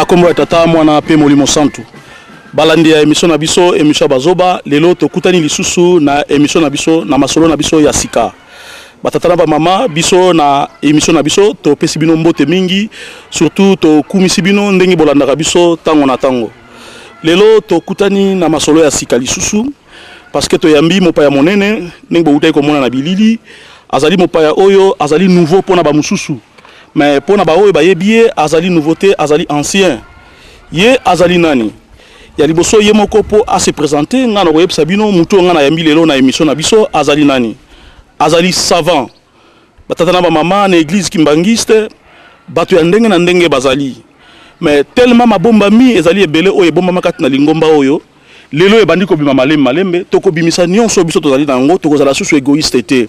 na kombo ya tata mwana pe molimo santu balandi ya émission na biso émission bazoba lelo tokutani lisusu na émission na biso na masolo na biso ya sika batata na ba mama biso na émission na biso to pesi bino mbote mingi surtout to kumisi bino ndenge bolanda biso tango na tango lelo tokutani na masolo ya sika lisusu parce que to yambi mopa ya monene ndenge bo utai ko mona na bilili azali mopa ya oyo azali nouveau pona ba mususu mais pona ba oyo ba yebie azali nouveauté azali ancien ye azali nani ya liboso ye moko po a se présenter ngana ko yebisa bino muto ngana yambi lelo na émission na biso azali nani azali savant batata na ba mama na église kimbangiste bato ya ndenge na ndenge bazali mais tellement mabomba mi ezali ebele oyo bomba makati na lingomba oyo lelo ebandi ko bima malembe to ko bimisa nyonso biso tozali nango to kozala susu égoïste te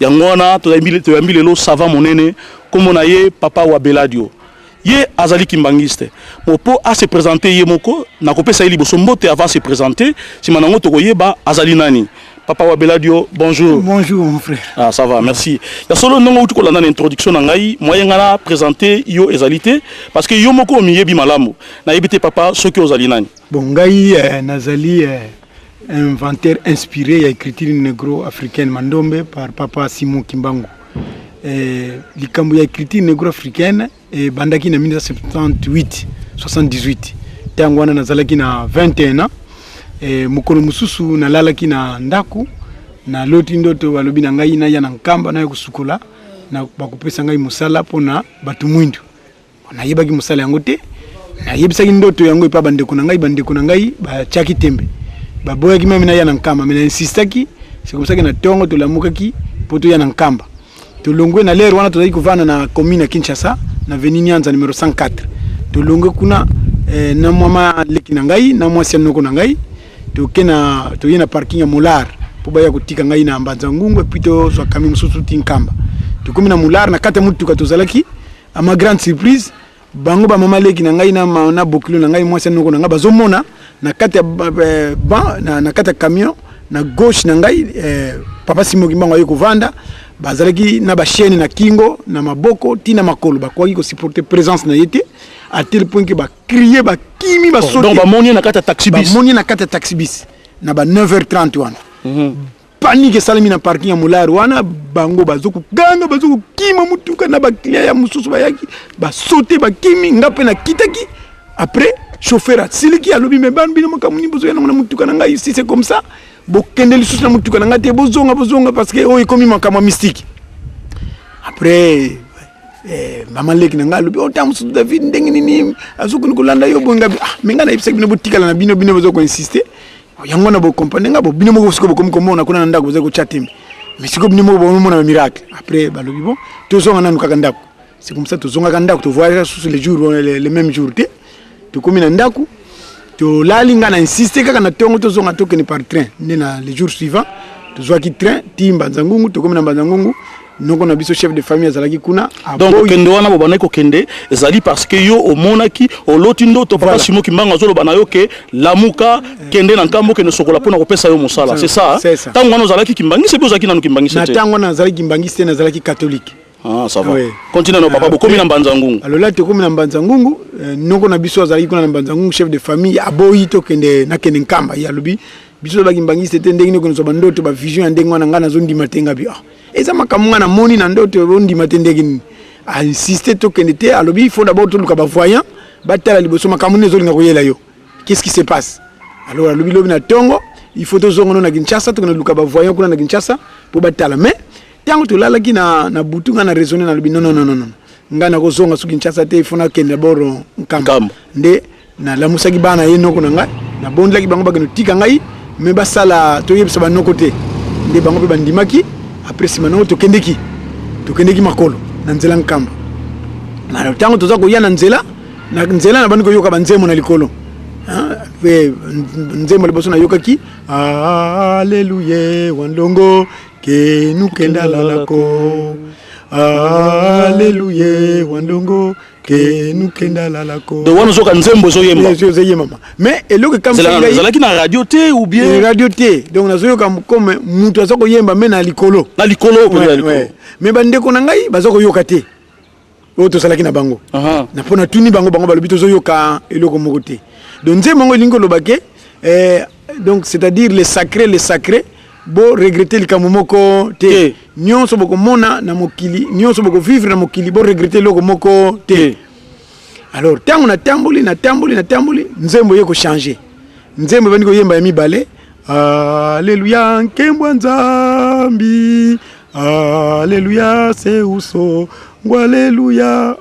yango wana to yambi lelo savant monene comme na ye papa wa Beladio ye azali kimbangiste mopo a se présenter ye moko na kopesa ili bosombote avant se présenter si manango to koyeba azali nani papa wa Beladio bonjour. Bonjour mon frère. Ah ça va merci ya solo nongo utu ko landa na introduction na ngai moyen ngana présenter yo ezalité parce que yo moko miyebi malamu na yebite papa soki ozali nani. Bon ngai nazali inventeur inspiré ya écriture négro-africaine Mandombe par papa Simon Kimbangu. Likambo ya écriture négro-africaine bandaki na 1978 78 tango wana nazalaki na 21 ans mukolo mususu nalalaki na ndaku na loti ndoto balobi na ngai na ya na nkamba na kusukola na bakopesa ngai musala pona batu mwindu na yebaki musala yango te na yebisaki ndoto yango ipa bandeko na ngai ba chaki tembe baboyaki meme na ya na nkamba mais na insistaki c'est comme ça que na tongo to lamukaki poto ya na nkamba to longwe na lero wana tozali kuvana na commune ya Kinshasa na Avenue Nyanza numéro 104 to longwe kuna na mama leki na ngai na mwasi noko na ngai to kena to yena parking ya Molar po baya kutika ngai na Mbanza Ngungu pito so kami mususu tinkamba to komi na Molar na kata mutu ka tozalaki a ma grande surprise bango ba mama leki na ngai na bokilo na ngai mwasi noko na ngai bazomona na kata na kata camion na gauche na ngai papa Simon Kimbangu ayo kovanda bazalaki na ba chaîne na kingo na maboko tina makolo ba kwa ko supporter présence na yete à tel point que ba crier ba kimi ba sauter donc ba moni na kata taxi bis ba moni na kata taxi bis na ba 9h30 wana panique salami na parking ya Molar wana bango bazoku ganga bazoku kima mutuka na ba client ya mususu ba yaki ba sauter ba kimi ngape na kitaki après chauffeur siliki alobi me ban bino makamuni bozo yana na mutuka na ngai si c'est comme ça bokende lisusu na mutuka na ngate bozonga parce que oyi komi makama mystique après mama leki na ngalo bi otamusu David ndenge nini azokuni kolanda yo bonga menga na ibisa bino botikala na bino bozo ko insister yango na bo comprendre ngabo bino moko siko bokomi komona kuna na ndako bozo ko chatim mais siko bino moko bomona na miracle après balobi bon tozonga nanu kaka ndako c'est comme ça tozonga ka ndako to voyager sur les jours les mêmes jours te to komi na ndako to lalinga na insister kaka na tongo tozonga tokeni par train na les jours suivants tozwaki train ti Mbanza Ngungu to komi na Mbanza Ngungu noko na biso chef de famille azalaki kuna donc kende wana bobana ko kende ezali parce que yo omonaki oloti ndoto papa Simon Kimbangu azolo bana yo ke lamuka kende na nkambo ke no sokola pona ko pesa yo musala c'est ça tango wana ozalaki Kimbangisi pe ozalaki na Kimbangisi na tango wana azalaki Kimbangisi na azalaki catholique. Ah ça va continue no papa bokomi na Mbanza Ngungu alors là to komi na Mbanza Ngungu noko na biso azalaki kuna na Mbanza Ngungu chef de famille aboyi to kende na kende nkamba ya lobi biso ba Kimbangisi te ndenge ko so bandoto ba vision ya ndenge wana ngana zo ndima tenga bi eza makamunga na moni na ndoto bondi matendeki ni a insister to kende te alobi il faut d'abord to luka ba voyant batala liboso makamune zo linga koyela yo qu'est-ce qui se passe alors alobi lobi na tongo il faut to zongo na Kinshasa to na luka ba voyant kuna na Kinshasa po batala mais tango to lalaki na butunga na raisonner na lobi non ngana ko zonga su Kinshasa te il faut na kende d'abord nkamba nde na la musaki bana ye noko na ngai na bondlaki bango bageno tika ngai mais basala to yebisa banoko te nde bango pe bandimaki après simano to kendeki makolo na nzela nkamba na tango toza ko yana nzela na bani ko yoka banzemo na likolo nzemo liboso na yokaki haleluya wandongo ke nukenda lalako haleluya wandongo ke nukenda lalako de wana zoka nzembo zoyemba mama mais eloko kam zalaki na radio te ou bien radio te donc nazoyoka comme mutu azoko yemba mais na likolo peut-être mais bandeko na ngai bazoko yoka te oyo tozalaki na bango na mpona tuni bango balobi tozoyoka eloko moko te donc nzembo yango elingi koloba ke donc c'est-à-dire les sacrés bo regretter likambo moko te nyonso bokomona na mokili nyonso bokovivre na mokili bo regretter eloko moko te alors ntango natamboli nzembo ye kochanger nzembo ebandi koyemba ya mibale Alléluia nkembwa nzambi Alléluia seuso Alléluia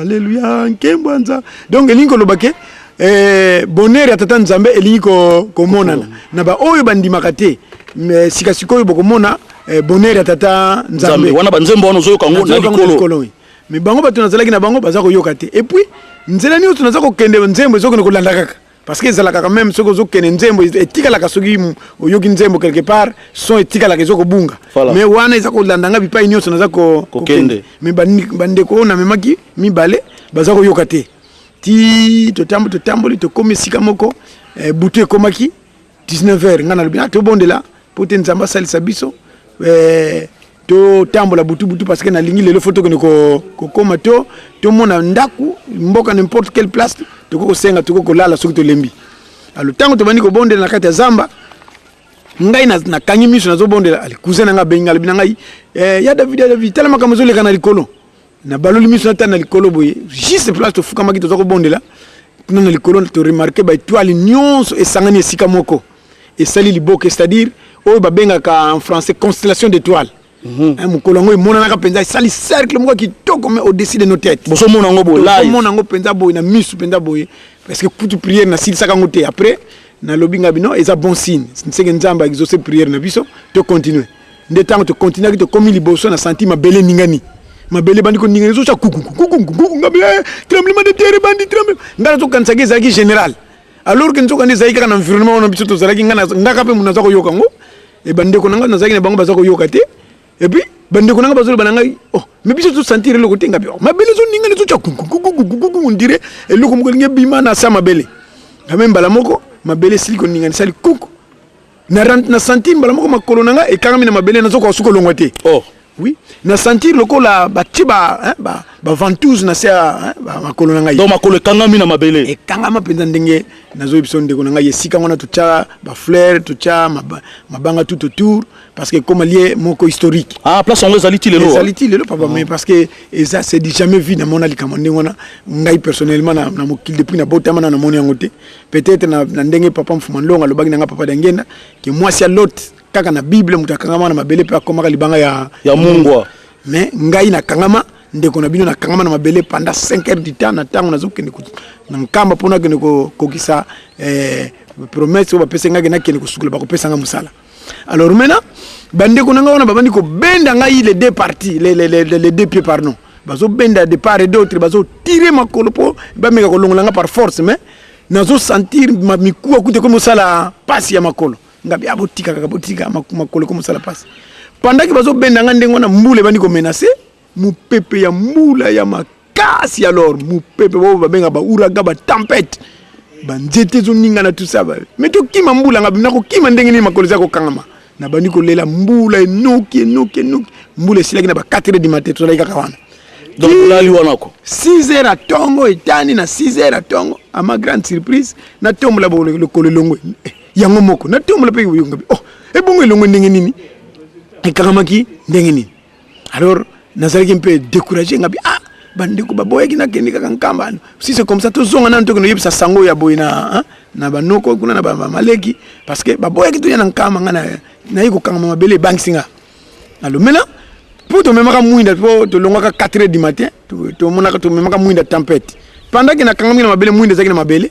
Alléluia nkembwa nzambi donc elingi koloba ke bonheur ya tata nzambe elingi komonana na ba oyo bandimaka te mais sikasikoyo bokomona bonheur ya tata nzambe wana banzembo wana ozoyoka ngo na likolo mais bango bato nazalaki na bango baza koyoka te et puis nzela nyonso naza kokende nzembo ezokende kolanda kaka parce que ezalaka quand même soki ozokende nzembo etikalaka soki oyoki nzembo quelque part son etikalaka ezokobunga mais wana eza kolandanga bipai nyonso naza kokende mais bandeko oyo namemaki mibale baza koyoka te ti totamboli tokomi esika moko butu ekomaki 19h nga nalobi tobondela po te nzambe asalisa biso totambola butu parce que nalingi lelo foto kene kokoma tomona ndaku mboka n'importe quelle place tokokosenga tokokolala soki tolembi alo ntango tobandi kobondela na kati ya zamba ngai nakangi miso nazobondela ali cousin nanga benga alobi na ngai ya David tala makambo ezoleka na likolo na baloli miso natana na likolo boye juste place tofukamaki toza kobondela kuna na likolo toremarke baetoile nyonso esangani esika moko esali liboke c'est-à-dire oyo babengaka en français constellation d'étoiles mokolo yango emonanaka mpenza esali cercle moko kitoko mais au-dessus de nos têtes bozomona yango boye live bozomona yango mpenza boye na misu mpenza boye parce que kutu prière nasilisaka yango te après nalobi nga bino eza bon signe nseke nzambe exauce prière na biso tocontinue nde ntango tocontinuaki tokomi liboso na senti mabele ningani mabele bandi koningani ezoca kuku ngabi tremblement de terre bandi tremblement nga nazokanisaki ezalaki général alors que nzokandi ezalaki kaka na environnement wana biso tozalaki ngaka mpe mundu aza koyoka yango ebandeko na nga nazalaki na bango baza koyoka te et puis bandeko nanga bazolo bananga mais biso to sentir eloko te ngabi mabele zo ningani zo kuku on dirait eloko moko lingi bima na sa mabele quand même bala moko mabele siliko ningani sali kuku na sentir bala moko makolo nanga e kangami na mabele na zo ko suko longwa te oui na sentir lokola batiba ba ventouse na sa makolo nanga donc makolo kangami na mabele e kangama penza ndenge nazo biso ndeko nanga yesika ngona tucha ba fleur tucha mabanga tout autour parce que comme lié moko historique place on les aliti lelo papa mais parce que et ça c'est jamais vu na mona likamande ngona ngai personnellement na mokil depuis na botama na mona yangote peut-être na ndenge papa mfumandonga lobaki nanga papa dengena que moi si l'autre kaka na bible mutakangama na mabele pe akomaka libanga ya mungwa mais ngai na kangama ndeko na bino na kangama na mabele pendant 5 heures du temps na tango nazokende na nkamba pona kende kokisa promesse ba pesa ngaki na kende kusukula ba kopesa nga musala alors maintenant bandeko nanga wana babandi ko benda ngai les deux parties les deux pieds pardon bazo benda de part et d'autre bazo tirer makolo po ba meka kolongola nga par force mais nazo sentir ma mikuwa kute comme sala passe ya makolo ngabi abotika makolo comme sala passe pendant que bazo benda nga ndengo na mbule bandi ko menacer mupepe ya mbula ya makasi alors mupepe bo babenga ba uraga ba tempête banzete zo ninga na tout ça mais to kima mbula ngabi nako kima ndenge ni makolo za ko kangama na bandi ko lela mbula enoki mbula silaki na ba 4h du matin to laika kawana donc lali wanako 6h à tongo etani na 6h à tongo à ma grande surprise na tombola bo le kololongo yango moko na tombola pe ngabi bongo longo ndenge nini e kakamaki ndenge nini alors nazalaki un peu découragé ngabi bandeko baboyaki na kenika kankamba si c'est comme ça to zonga na ntoko no yebisa sango ya boyina na banoko kuna na maleki parce que baboyaki to yana nkama ngana na yiko kangama mabele bangsinga alors maintenant pour to memaka muinda to longaka 4h du matin to monaka to memaka muinda tempête pendant que na kangami na mabele muinda zaki na mabele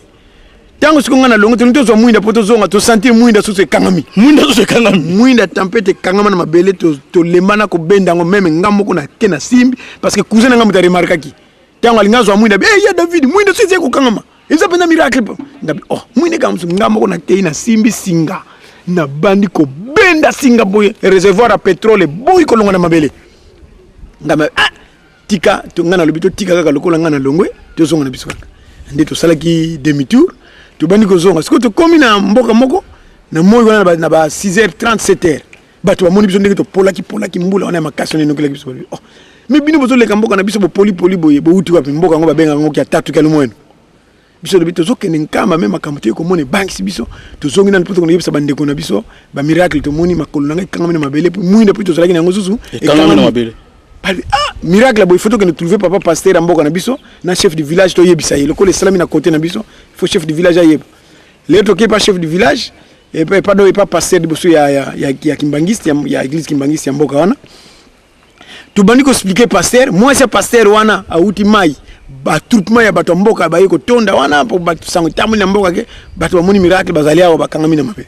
tango sikonga na longo to zo muinda poto zonga to sentir muinda so se kangami muinda tempête kangama na mabele to lemana ko bendango meme ngambo ko na kena simbi parce que cousin ngambo ta remarka ki tango alinga zo muinda ya David muinda so se ko kangama eza pena miracle ngabi muinda ngambo ko na keina simbi singa na bandi ko benda singa boye réservoir à pétrole boy ko longa na mabele ngama tika to ngana lobito tika kaka lokola ngana longwe to zonga na biso kaka nde to salaki demi tour to bandi ko zonga siko to komi na mboka moko na moyo na ba 6h37h bato bamoni biso ndenge to polaki mbula wana makasi ne nokela biso mais bino bozo le kamboka na biso bo poli boye bo uti wapi mboka ngo babenga ngo kia tatu kelo mweno biso de bito zoke nkama même makamute ko mone bank si biso to zongi na poto ko yebisa bande ko na biso ba miracle to moni makolo na kanga na mabele muinda pito zalaki na ngo susu e kanga na mabele miracle boy photo que nous trouver papa pasteur mboka na biso na chef du village to yebisa ye lokole salami na côté na biso il faut chef du village ayeb les to pas chef du village et pas do pas pasteur de biso ya kimbangiste ya église kimbangiste ya mboka wana to bandi ko expliquer pasteur moi c'est pasteur wana auti mai ba troupement ya bato mboka ba yeko tonda wana po bato sango tamu na mboka ke bato bamoni miracle bazali awo bakangami na mabe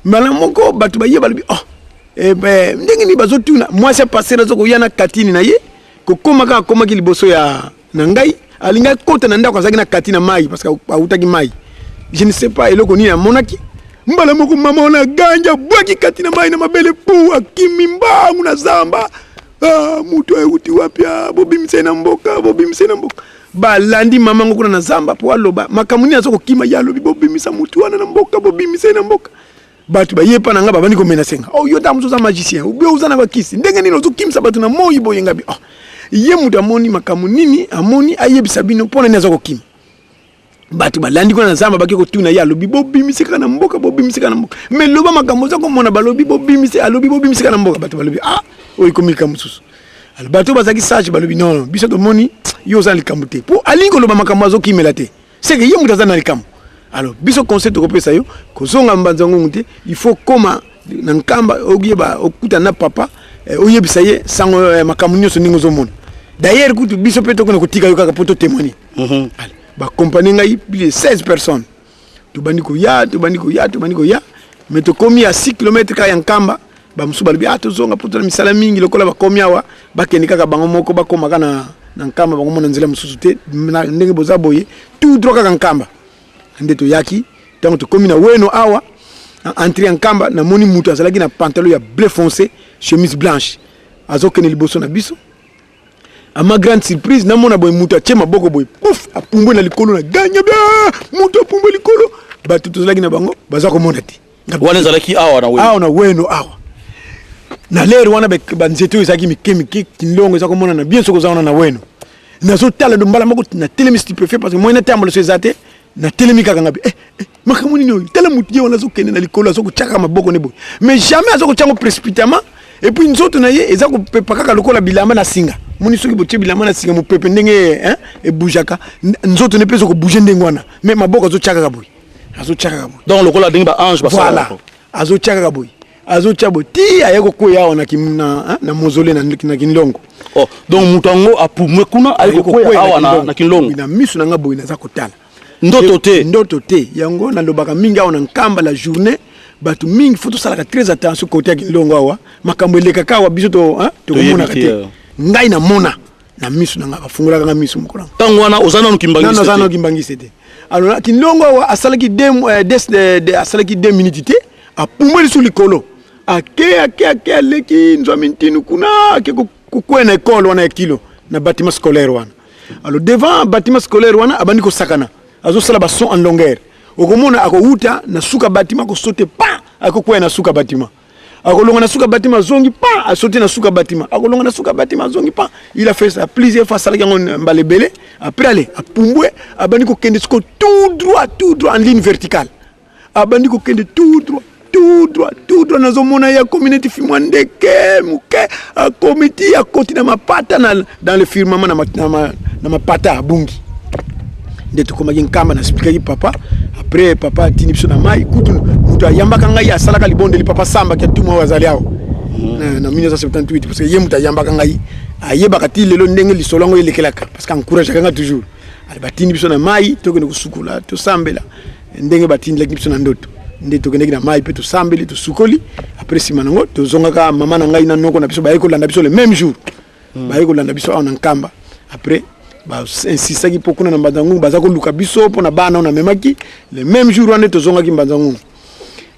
mbala moko bato ba yeba oh ndenge ni bazotuna moi c'est pasteur azoko yana katini na ye ko koma ki liboso ya na ngai alinga kota na ndako azaki na katina mai parce que autaki mai je ne sais pas eloko ni na monaki mbala moko mama ona ganja bwaki katina mai na mabele pu akimimba una zamba mutu ayuti wapya bobi msena mboka ba landi mama ngo kuna na zamba po aloba makamuni azoko kima yalobi bobi misa mutu wana na mboka bobi msena mboka batu ba yepa na ngaba bani ko menasenga yo tamu za magicien ubyo uzana bakisi ndenge nino zo kimsa batu na moyi boye ngabi ye mutu amoni makamunini amoni ayebisa bino pona ni azoko kima batu balandi kuna na zamba baki ko tuna yalobi bobi misika na mboka mais loba makambo za ko mona balobi bobi misi alobi bobi misika na mboka batu balobi oyi komika mususu alors bato bazaki sage balobi non biso to moni yo za likamute po alingo loba makambo azokimela te c'est que ye mutu azana likambo alors biso conseil to kopesa yo kozonga mbanzango ngute il faut koma na nkamba ogiyeba okuta na papa oyebisa ye sango makambo nyonso ningo zomona d'ailleurs kutu biso pe to kona kotika yo kaka poto témoigner ba compagnie ngai plus de 16 personnes to bandiko ya mais to komi à 6 km ka ya nkamba ba musu balibi zonga poto na misala mingi lokola ba komi awa ba kenika ka bango moko ba koma kana na nkamba bango mona nzela mususu te ndenge boza boye tout droit ka nkamba ndeto yaki tango to komi na weno awa entrer en kamba na moni mutu azalaki na pantalon ya bleu foncé chemise blanche azokene liboso na biso à ma grande surprise na mona boy mutu achema boko boy pouf apumbwe na likolo na ganya bia mutu apumbwe likolo batu tozalaki na bango baza ko mona te wana zalaki awa na weno awa na lero wana ba nzeto ezaki mikemike kinlongo ezako mona na bien soko zaona na weno nazo tala ndo mbala moko na telemi stupéfait parce que moi na tambo so ezate na telemi kaka ngabi makamuni nyo tala mutie wana zo kende na likolo zo kuchaka maboko ne boy mais jamais azo kuchanga précipitamment et puis nzoto na ye ezako pepa kaka lokola bilamba na singa moni soki botie bilamba na singa mo pepe ndenge e boujaka nzoto ne peso ko bouger ndenge wana mais maboko zo chaka boy azo chaka boy donc lokola ndenge ba ange ba voilà azo chaka boy azo chabo ti ayeko koya wana kimna na mozole na kinlongo donc mutango apumwe kuna ayeko koya awa na kinlongo na misu na ngabo ina za kotala ndoto te yango na lobaka mingi awa na nkamba la journée batu mingi faut salaka très attention côté ya kinlongo awa makambo elekaka awa biso to komona kate ngai na mona na misu na ngaba fungula kanga misu mukona tango wana ozana no kimbangisi te no kimbangisi te alors kinlongo awa asalaki asalaki 2 minutes te apumwe sur likolo ake aleki nzwami ntinu kuna ake kukwena école wana ya kilo na bâtiment scolaire wana alors devant bâtiment scolaire wana abandi ko sakana azo sala ba son en longueur okomona akouta na suka bâtiment ko sauter pa akokwena na suka bâtiment akolonga na suka bâtiment zongi pa a sauter na suka bâtiment akolonga na suka bâtiment zongi pa il a fait ça plusieurs fois sala yango mbalebele après aller apumbwe abandi ko kende tout droit en ligne verticale abandi ko kende tout droit nazo mona ya community fimwandeke muke a comité ya koti na mapata dans le firmament na mapata bungi ndeto koma nkamba na expliquer papa après papa tini biso na mai kutu mutu ayambaka ngai asalaka libonde li papa samba ki tuma wazali yao na 1978 parce que ye mutu ayambaka ngai ayebaka ti lelo ndenge lisolongo elekelaka parce que encourage kanga toujours ali batini biso na mai tokene kusukula to sambela ndenge batini leki biso na ndoto nde tokendeki na mai pe to sambeli to sukoli après simanango to zongaka mama na ngai na noko na biso ba ekolanda biso le même jour ba ekolanda biso on nkamba après ba insistaki pokuna na mbanzangu baza ko luka biso pona bana na memaki le même jour wane to zongaki mbanzangu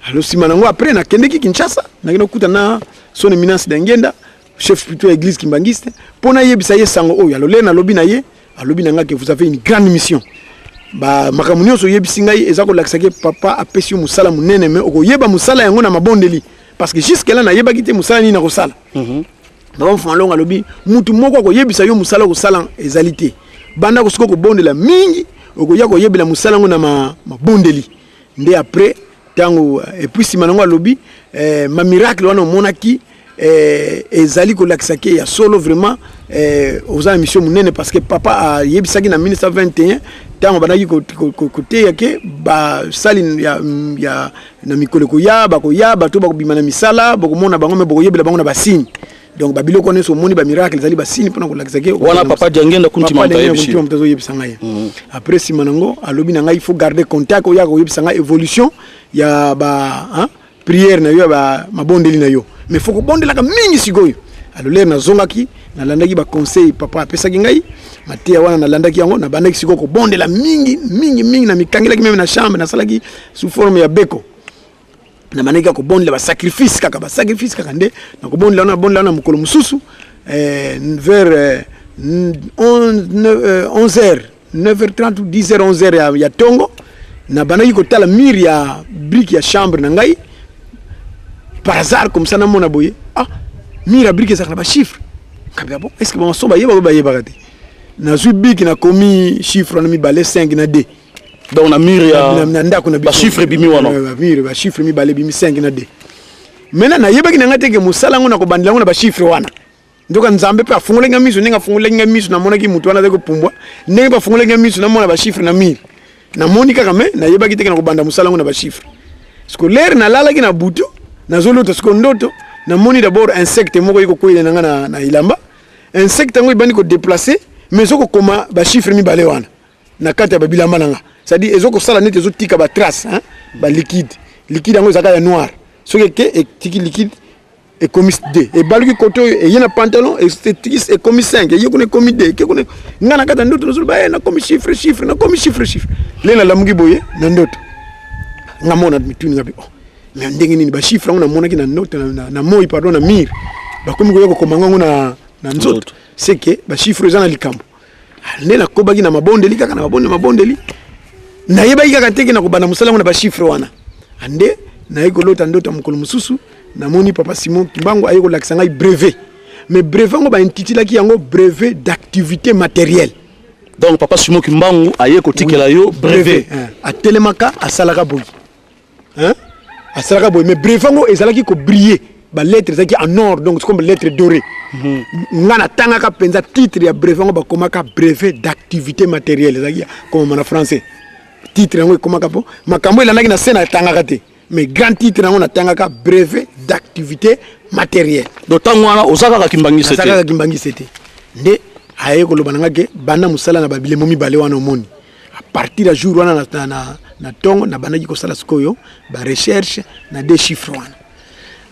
alors simanango après na kendeki Kinshasa na kino kuta na son éminence d'Angenda chef plutôt église kimbangiste pona yebisa ye sango oyo alole na lobi na ye alobi na nga que vous avez une grande mission ba makamunyo so yebisi ngai ezako lakisaki papa apesi musala munene me okoyeba musala yango na mabondeli parce que jusque là na yeba kite musala ni na kosala Papa Mfumandongo alobi mutu moko ko yebisa yo musala ko sala ezalité banda ko siko bondela mingi okoya ko yebela musala ngo na mabondeli nde après tango et puis simanango alobi ma miracle wana monaki ezali ko laksake ya solo vraiment aux émissions munene parce que papa a yebisaki na 1921 tango banaki côté yake ba sali ya na mikolo ko ya ba to ba ko bimana misala ba ko mona bango me ba ko yebela bango na basini donc babilo connaît so moni ba miracle zali basini pona ko laksake wana papa diangenda kuntima tayebishi mtazo yebisa ngai après simanango alobi na ngai il faut garder contact ko ya ko yebisa ngai évolution ya ba prière na yo ba mabondeli na yo mais faut ko bondela ka mingi sigoyo alors na zongaki na landaki ba conseil papa apesa ngai matia wana na landaki yango na bandaki siko ko bondela mingi na mikangelaki même na chambre na salaki sous forme ya beko na maneka ko bondela ba sacrifice kaka nde na ko bondela na mukolo mususu vers 11h 9h30 ou 10h 11h ya tongo na bandaki ko tala mur ya brique ya chambre na ngai par hasard comme ça na mona boye mira brique ça na ba chiffre kabia bon est-ce que bon so ba yeba kati na zubiki na komi chiffre na mi balé 5 na d donc na mur ya na ndako na ba chiffre bimi wana mira ba chiffre mi balé bimi 5 na d mena na yeba ki na ngate ke musala ngona ko bandila ngona ba chiffre wana ndoka nzambe pe afungulenga miso ninga fungulenga miso na mona ki mutu wana zeko pumbwa ninga pa fungulenga miso na mona ba chiffre na mira na monika kame na yeba ki teke na ko banda musala ngona ba chiffre scolaire na lala ki na butu na zolo to secondoto na moni d'abord insecte moko yiko koyela nanga na ilamba insecte ngo ibandi ko déplacer mais zoko koma ba chiffre mi balé wana na kati ya bilamba nanga c'est-à-dire ezoko sala net ezo tika ba trace ba liquide ngo zaka ya noir soki ke e tiki liquide e komi D e baluki koto e yena pantalon e tiki e komi 5 e yeko ne komi D ke kone ngana kata ndoto no ba na komi chiffre na komi chiffre lena lamugi boye na ndoto ngamona mituni ngapi mais ndenge nini ba chiffre ngo na monaki na note na moi pardon na mire ba komi ko yoko komanga ngo na nzoto c'est que ba chiffre za na likambo nena ko baki na mabondeli kaka na mabondeli na yeba kaka teke na ko bana musala ngo na ba chiffre wana ande na yiko lota ndoto mukolo mususu na moni papa Simon Kimbangu ayiko lakisa ngai brevet mais brevet ngo ba intitulaki yango brevet d'activité matérielle donc papa Simon Kimbangu ayeko tikela yo brevet a telemaka asalaka boy asalaka boy mais brevet ngo ezalaki ko briller ba lettres zaki en or donc c'est comme lettres dorées ngana tangaka penza titre ya brevet ngo ba komaka brevet d'activité matérielle zaki comme en français titre ngo komaka po makambo elandaki na sena tangaka te mais grand titre ngo na tangaka brevet d'activité matérielle d'autant wana osaka ka Kimbangi c'était nde aye ko lobananga ke bana musala na babile momi balé wana omoni à partir du jour wana na tongo na banaki ko sala sikoyo ba recherche na des chiffres wana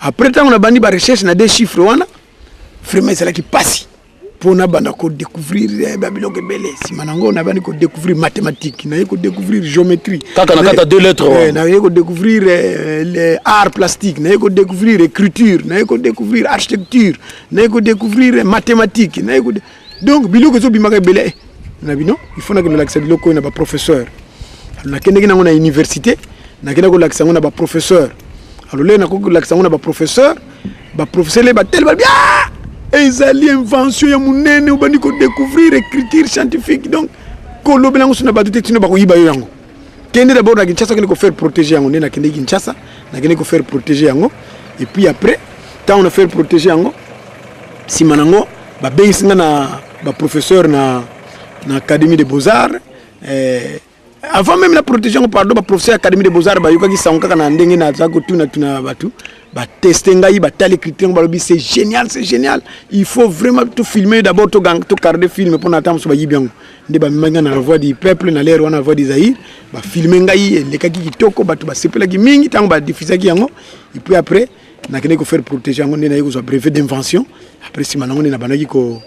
après tant on a bandi ba recherche na des chiffres wana vraiment c'est là qui passe pour na banda ko découvrir babilo ke belé si manango na bandi ko découvrir mathématiques na ko découvrir géométrie kaka na kata deux lettres na ko découvrir les arts plastiques na ko découvrir écriture na ko découvrir architecture na ko découvrir mathématiques na ko donc biloko zo bimaka belé na bino il faut na que l'accès biloko na ba professeur na kende kina ngona université na kenda ko l'accès ngona ba professeur alors là na ko l'accès ngona ba professeur le ba tel ba bien ezali invention ya munene ubandi ko découvrir écriture scientifique donc ko lobelango suna ba douter tino ba ko yiba yango kende d'abord na Kinshasa kende ko faire protéger yango na kende Kinshasa na kende ko faire protéger yango et puis après tant on a fait protéger yango si manango ba benga na ba professeur na académie des beaux-arts avant même la protection pardon ba professeur académie des beaux-arts ba yoka ki sanka na ndenge na zako tuna batu ba tester ngai ba tali critère ba lobi c'est génial il faut vraiment tout filmer d'abord to garder film pour n'attendre so ba yibiango nde ba manga na voix du peuple na l'air wana voix des Zaïre ba filmer ngai le kaki kitoko batu ba sepela ki mingi tango ba diffuser ki yango et puis après na kene ko faire protéger yango nde na yiko so brevet d'invention après si manango na banaki ko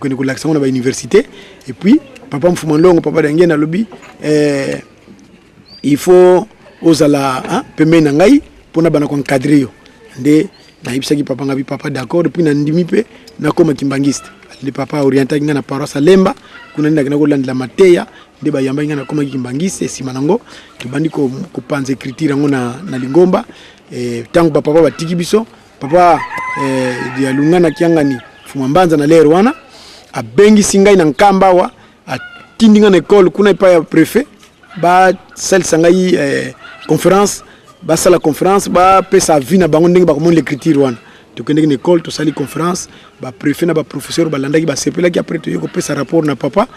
kene ko l'accent na ba université et puis papa Mfumandongo papa Dengue na lobby il faut osala pembe na ngai pona bana ko encadrer yo nde na ibisaki papa ngabi papa d'accord puis na ndimi pe na koma kimbangiste le papa orienté ngana paroisse Lemba kuna ndaka na ko landela mateya nde ba yamba ngana koma kimbangiste simanango tubandi ko panza écriture ngo na lingomba tango papa ba tiki biso papa ya lungana kiangani fumambanza na lero wana abengi singai na nkamba wa atindinga na école kuna pa ya préfet ba sel sangai conférence ba sala conférence ba pesa vina bango ndenge ba komon l'écriture wana to kende na école to sali conférence ba préfet na ba professeur ba landaki ba sepela ki après to yoko pesa rapport na papa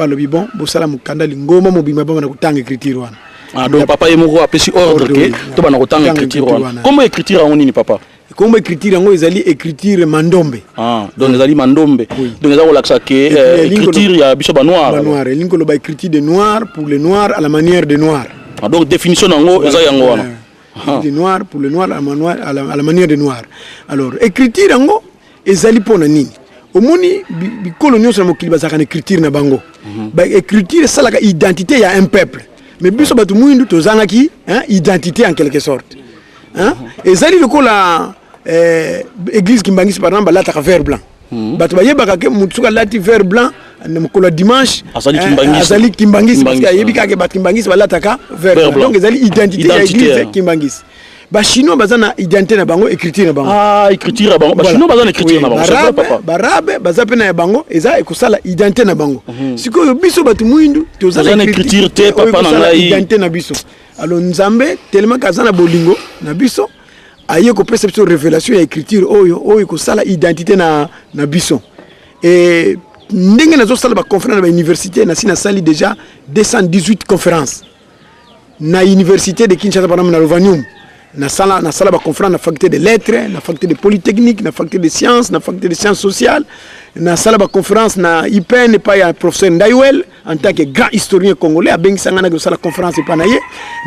lobi bon bo sala mukanda lingoma mobima ba na kutanga écriture wana. Ah donc papa est moko apesi ordre que to ba na kutanga écriture wana. Comment écriture en nini papa? Comment écriture en ezali écriture mandombe. Ah donc ezali mandombe. Donc ezali kolaksa que écriture ya biso ba noir. Ba noir lingo lo ba écriture de noir pour les noirs à la manière des noirs. Ah donc définition nango ezali yango wana. De noir pour le noir à la manière des noirs. Alors écriture yango ezali pona nini? Omoni bi coloniaux sur mokili bazaka na écriture na bango. Ba écriture ça la identité ya un peuple. Mais biso batu muindu tozanga ki identité en quelque sorte. Hein? Ezali lokola église Kimbangisi par exemple la vert blanc. Batu bayebaka ke mutsuka lati vert blanc na mokolo dimanche azali Kimbangisi parce que ayebika ke bat Kimbangisi balataka vert blanc. Donc ezali identité ya église Kimbangisi. Ba chinois bazana identité na bango écriture na bango. Ah écriture na bango. Ba chinois bazana écriture na bango. Barabe bazapena ya bango eza ekosala identité na bango. Sikoyo biso batu muindu tozana écriture te papa na ngai identité na biso. Alors Nzambe tellement kazana bolingo na biso aye ko perception révélation ya écriture oyo ko sala identité na biso. Et ndenge nazo sala ba conférence na université na sina sali déjà 218 conférences. Na université de Kinshasa par exemple na Rovanium. Na sala ba conférence na faculté de lettres, na faculté de polytechnique, na faculté de sciences, na faculté de sciences sociales, na sala ba conférence na IPN pa ya professeur Ndayouel en tant que grand historien congolais a bengi sangana ko sala conférence pa na ye,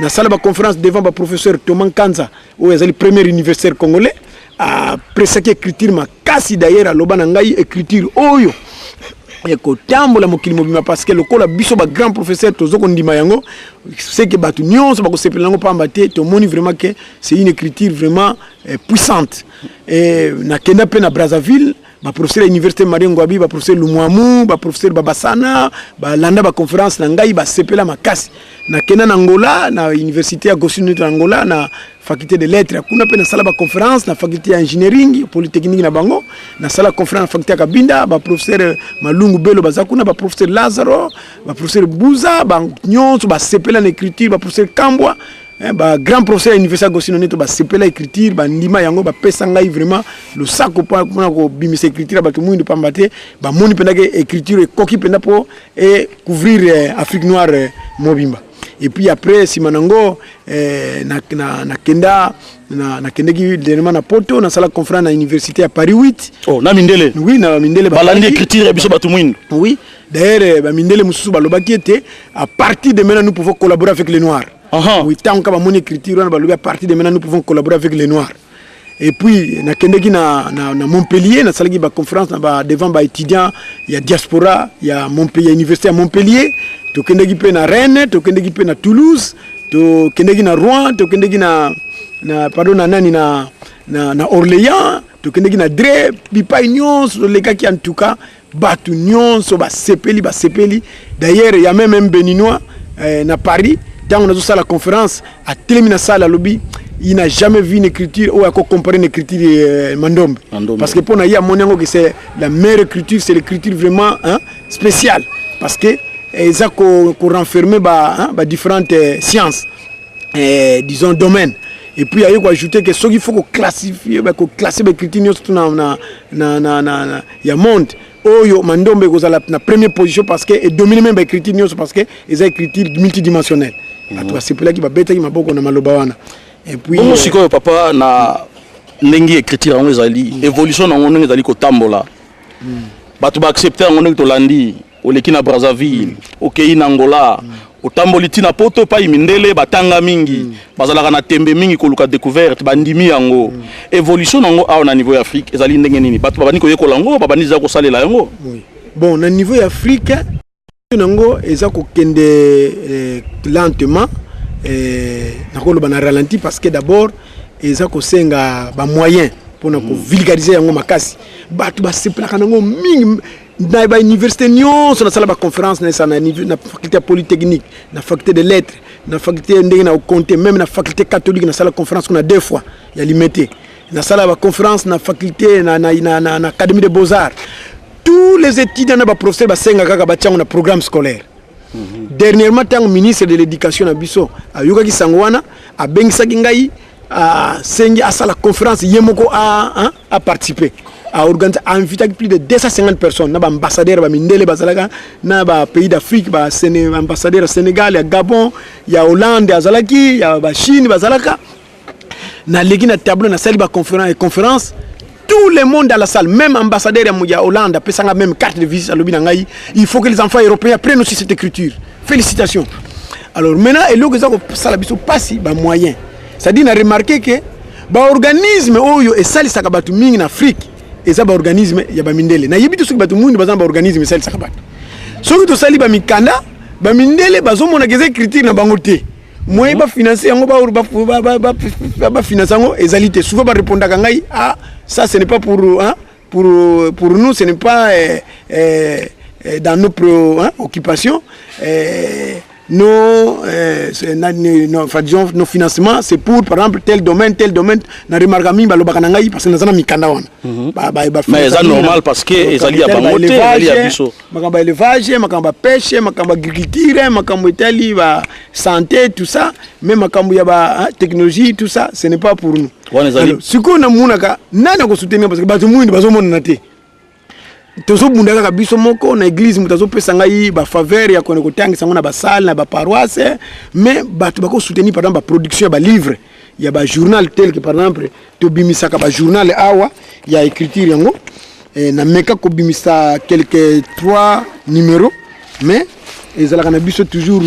na sala ba conférence devant ba professeur Thomas Kanza o ezali premier universitaire congolais a presque écriture makasi d'ailleurs aloba na ngai écriture oyo eko tambola mokili mobima parce que lokola biso ba grand professeur tozoko ndima yango c'est que batu nyonso ba ko sepela yango pamba te to moni vraiment que c'est une écriture vraiment puissante. Et na kenda pe na Brazzaville ba professeur à l'université Marie Ngouabi ba professeur Lumwamu ba professeur Babasana ba landa ba conférence na ngai ba sepela makasi na kenda na Angola na université Agostino de Angola na faculté de lettres kuna pe na sala ba conférence na faculté engineering polytechnique na bango na sala conférence na faculté Kabinda ba professeur Malungu Belo bazakuna ba professeur Lazaro ba professeur Bouza ba nyonso ba sepela na écriture ba professeur Kambwa ba grand professeur à l'université Agostino Neto ba sepela écriture ba ndima yango ba pesa ngai vraiment le sako pona ko bimisa écriture ba tout monde pambate ba moni penda ke écriture e koki penda po et couvrir Afrique noire mobimba. Et puis après simanango na kenda ki dernièrement na Poto na sala conférence na université à Paris 8. Oh na Mindele. Oui na Mindele ba landi écriture biso batu mwindu. Oui d'ailleurs ba Mindele mususu ba lobaki était à partir de maintenant nous pouvons collaborer avec les noirs. Oui tant que ba mon écriture na ba lobi à partir de maintenant nous pouvons collaborer avec les noirs. Et puis na kendeki na Montpellier na salaki ba conférence na ba devant ba étudiants il y a diaspora il y a Montpellier université à Montpellier to kendeki pe na Rennes to kendeki pe na Toulouse to kendeki na Rouen to kendeki na pardon na nani na Orléans to kendeki na Dre bipa nyonso les gars qui en tout cas batu nyonso ba sepeli d'ailleurs il y a même un béninois na Paris dans on a ça la conférence à Télémina salle à lobby. Il n'a jamais vu une écriture ou à comparer une écriture Mandombe. Parce que pour Naya Monyango, c'est la meilleure écriture, c'est l'écriture vraiment spéciale. Parce que ils ont renfermé différentes sciences, disons domaines. Et puis il y a ajouté que ce qu'il faut classifier, classer l'écriture surtout dans il y a monde. Oyo Mandombe est la première position parce que et domine même l'écriture parce que ils ont écriture multidimensionnelle. C'est pour là qu'il va bêter qui m'a beaucoup na malobawana. Et puis sikoyo papa na ndenge écriture ngo ezali évolution na ngo ezali ko tambola bato ba accepter ngo ndenge to landi oleki na Brazzaville okei na Angola otamboli tina Poto pa Mindele batanga mingi bazalaka na tembe mingi ko luka découverte bandimi yango évolution na ngo a na niveau Afrique ezali ndenge nini bato babani ko yekola ngo babani za ko salela yango. Bon na niveau Afrique nango eza ko kende lentement nakolo bana ralenti parce que d'abord eza ko senga ba moyen pour na ko vulgariser yango makasi batu ba seplaka nango mingi na ba université nyonso na sala ba conférence na faculté polytechnique na faculté de lettres na faculté ndenge na compter même na faculté catholique na sala conférence qu'on a 2 fois ya limité na salle de conférence, na faculté, na académie de beaux-arts. Tous les étudiants na ba professeur ba senga kaka ba tiango na programme scolaire. Dernièrement, tant ministre de l'éducation na biso a yoga ki sangwana a bengisa ngai a sengi à la conférence yemoko a participer. A organisé, a invité plus de 250 personnes, na ambassadeurs ba mindele bazalaka na ba pays d'Afrique, ba ambassadeurs au Sénégal, il y a Gabon, il y a Hollande, azalaki, il y a ba Chine bazalaka. Na legi na tableau na salle ba conférence, tout le monde dans la salle, même ambassadeur ya Hollande, pesanga même carte de visite à lobi na ngai, il faut que les enfants européens prennent aussi cette écriture. Félicitations. Alors maintenant, et là que ça la biso passi ba moyen. Ça dit na remarquer que ba organisme oyo et sali sakabatu mingi en Afrique. Et ça, organisme, il y a des mindele. Na yebi to soki batu mundu bazamba organisme sali sakabatu. Soki to sali ba mikanda, ba mindele bazo mona geze critique na bango te. Moi ba financer yango ba financer yango ezalité. Souvent ba répondre ka ngai ah ça ce n'est pas pour pour nous, ce n'est pas dans nos occupations. Nos financements, c'est pour, par exemple, tel domaine, na remarquami balobakanangai parce que nous avons mikanda wana. Mais c'est normal parce que les alliés à bangote, les alliés à biso. Makamba élevage, makamba pêche, makamba agriculture, makamba itali ba santé, tout ça, même makamba ya ba technologie, tout ça, ce n'est pas pour nous. Alors, ce qu'on a mounaka, nana ko soutenir parce que batu mwindi bazo mona naté. Tozo bundaka kabiso moko na église mutazo pesa ngai ba faveur ya kone kotangisa ngona ba salle na ba paroisse mais batu bako soutenir par exemple ba production ba livre ya ba journal tel que par exemple to bimisaka ba journal awa ya écriture yango na meka ko bimisa quelques 3 numéros mais ezalaka na biso toujours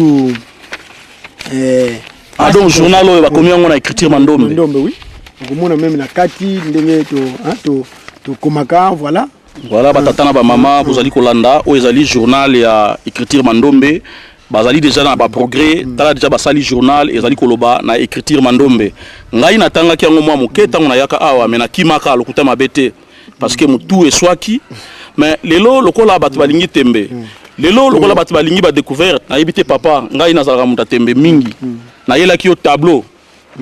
donc journal oyo ba komi ngona écriture mandombe oui ngomona même na kati ndenge to komaka voilà. Voilà, batatana ba mama, vous allez kolanda, ou ezali journal ya écriture mandombe, bazali déjà na ba progrès, tala déjà basali journal, ezali koloba na écriture mandombe. Ngai natanga ki yango mwa moke tango na yaka awa, mais na kimaka lokuta mabete parce que mutu eswaki, mais lelo lokola batu balingi tembe. Lelo lokola batu balingi ba découverte, na yebite papa, ngai nazala muta tembe mingi. Na yela ki yo tableau.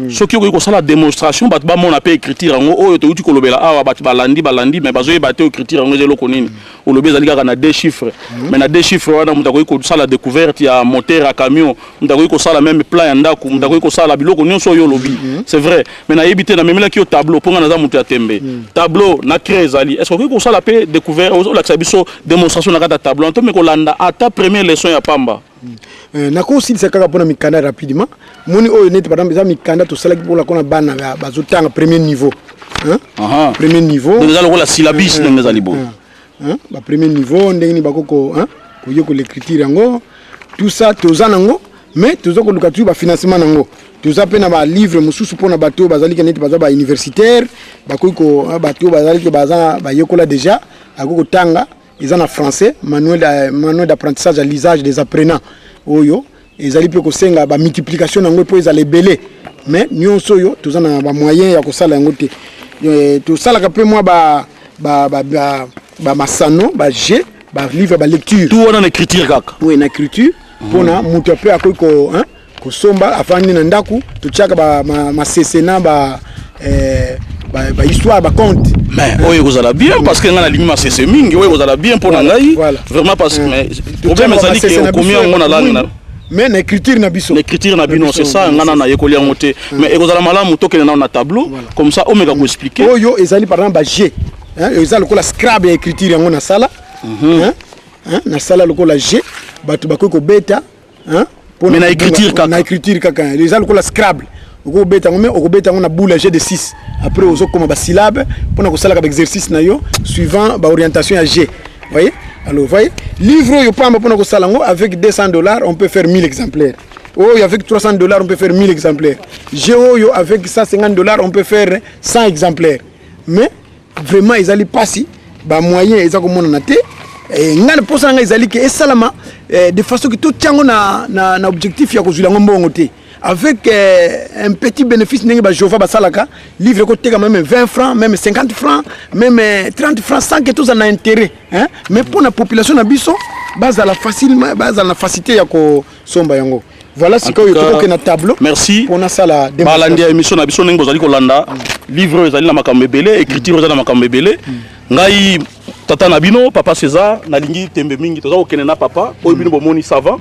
Ce qui est la démonstration, bah mon appel écriture en haut, tu kolobela ah bah balandi mais bazo ebate écriture en zelo konini. Au lobé zaliga na deux chiffres. Mais na deux chiffres wana mutako ko ça la découverte ya moteur à camion, mutako ko ça la même plan ndako, mutako ko ça la biloko nyonso yo lobi. C'est vrai. Mais na ebité na memela ki au tableau pour na za mutu ya tembe. Tableau na créé zali. Est-ce que ko ça la paix découvert la sabiso démonstration na kata tableau. On me ko landa ata première leçon ya pamba. Nako aussi c'est kaka pona mikanda rapidement moni oyo net par exemple za mikanda to sala pour la kona bana bazotanga premier niveau hein premier niveau donc za la syllabus ndenge za libo ba premier niveau ndenge ni bakoko ko yeko l'écriture yango tout ça toza nango mais toza ko luka tu ba financement nango toza pe na ba livre mususu pona bato bazali ke net baza ba universitaire bakoko bato bazali ke baza ba yekola déjà akoko tanga ils ont en français manuel d'apprentissage à l'usage des apprenants oyo ils allaient peu senga ba multiplication nango po ils allaient belé mais nyonso yo tous na ba moyen ya ko sala ngote to sala ka pe moi ba masano ba G ba livre ba lecture tout on en écriture kaka oui en écriture pona muto pe akoko ko somba afani na ndaku to chaka ba masesena ba histoire ba conte mais oui vous allez bien parce que ngana limi c'est mingi oui vous allez bien pour ngai vraiment parce que problème c'est que combien on a langue mais l'écriture na biso c'est ça ngana na yekoli ngote mais vous allez malamu to na na tableau comme ça omega ko expliquer oyo ezali par exemple ba G ezali ko la scrabble écriture yango na sala na sala loko la G batu bakoko beta mais na écriture kaka ezali ko la scrabble oko beta ngome na boule G de 6 après ozo comme ba syllabe pona ko sala ka exercice na yo suivant ba orientation ya G voyez alors voyez livre yo pamba pona ko sala ngo avec $200 on peut faire 1000 exemplaires oh avec $300 on peut faire 1000 exemplaires G yo avec $150 on peut faire 100 exemplaires mais vraiment ils allaient passer ba moyen ils ko mona na te ngana posa nga izali ke esalama de façon que tout tyango na objectif ya ko zula ngombongo te avec un petit bénéfice n'engue ba Jova ba salaka livre ko teka même 20 francs même 50 francs même 30 francs sans que tout en a intérêt hein mais pour la population na biso base à la facilement base à la facilité ya ko somba yango Voilà ce que tu as tableau. Merci. Pour na sala balandi émission na biso ningo zali kolanda livre ezali na makambo belé écriture ezali na makambo belé ngai tata na bino papa César na lingi tembe mingi toza okene na papa oyo bino bomoni savant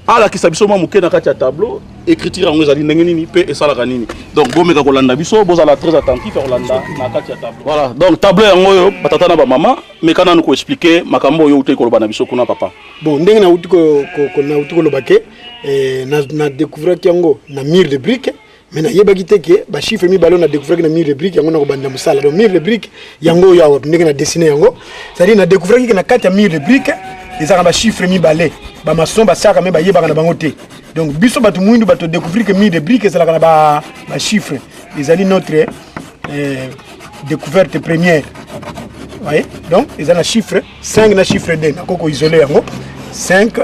ala ki sabiso ma muke na kati ya tableau écriture yango ezali ndenge nini pe esalaka nini donc bomeka kolanda biso bozala très attentif à kolanda na kati ya tableau voilà donc tableau yango yo batata na ba mama mais kana nous ko expliquer makambo yo uté koloba na biso kuna papa bon ndenge na uti ko na uti koloba ke na découvrir yango na mur de briques mais na yeba kité ke ba chiffre mi ballon na découvrir na mur de briques yango na ko banda musala donc mur de briques yango ya ndenge na dessiner yango c'est-à-dire na découvrir ke na kati ya mur de briques ezaka ba chiffre mi balé ba maçon ba saka me ba yeba na bango té donc biso batu mwindu batu découvrir que mur de briques ezalaka na ba chiffre ezali notre découverte première. Voyez? Donc ils ont un chiffre 5 na chiffre 2 na koko isolé yango 5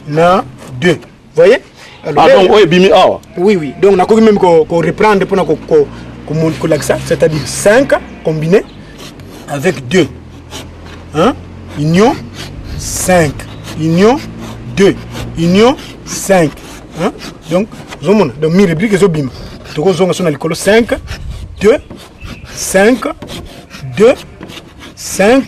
na 2. Voyez? Alors donc oui bimi awa. Oui donc na koko même ko reprendre pour na ko l'accent, c'est-à-dire 5 combiné avec 2. Hein? Union 5, union 2, union 5. Hein? Donc zomona donc mi rubrique zobima. Toko zonga sona likolo 5 2 5 2 5